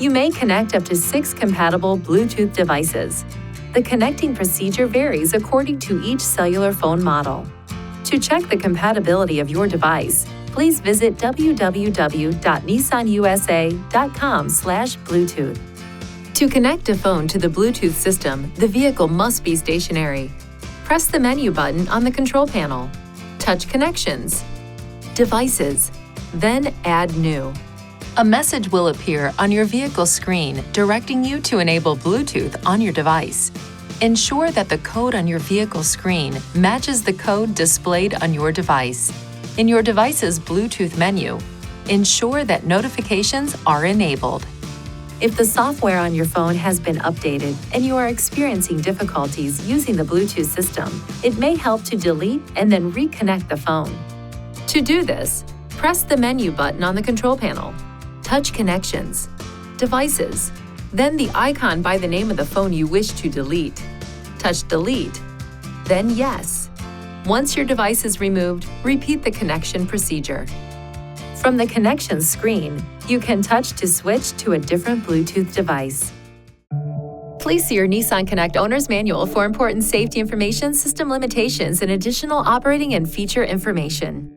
You may connect up to 6 compatible Bluetooth devices. The connecting procedure varies according to each cellular phone model. To check the compatibility of your device, please visit www.nissanusa.com/Bluetooth. To connect a phone to the Bluetooth system, the vehicle must be stationary. Press the menu button on the control panel. Touch Connections, Devices, then Add New. A message will appear on your vehicle screen directing you to enable Bluetooth on your device. Ensure that the code on your vehicle screen matches the code displayed on your device. In your device's Bluetooth menu, ensure that notifications are enabled. If the software on your phone has been updated and you are experiencing difficulties using the Bluetooth system, it may help to delete and then reconnect the phone. To do this, press the menu button on the control panel. Touch Connections, Devices, then the icon by the name of the phone you wish to delete. Touch Delete, then Yes. Once your device is removed, repeat the connection procedure. From the Connections screen, you can touch to switch to a different Bluetooth device. Please see your Nissan Connect Owner's Manual for important safety information, system limitations, and additional operating and feature information.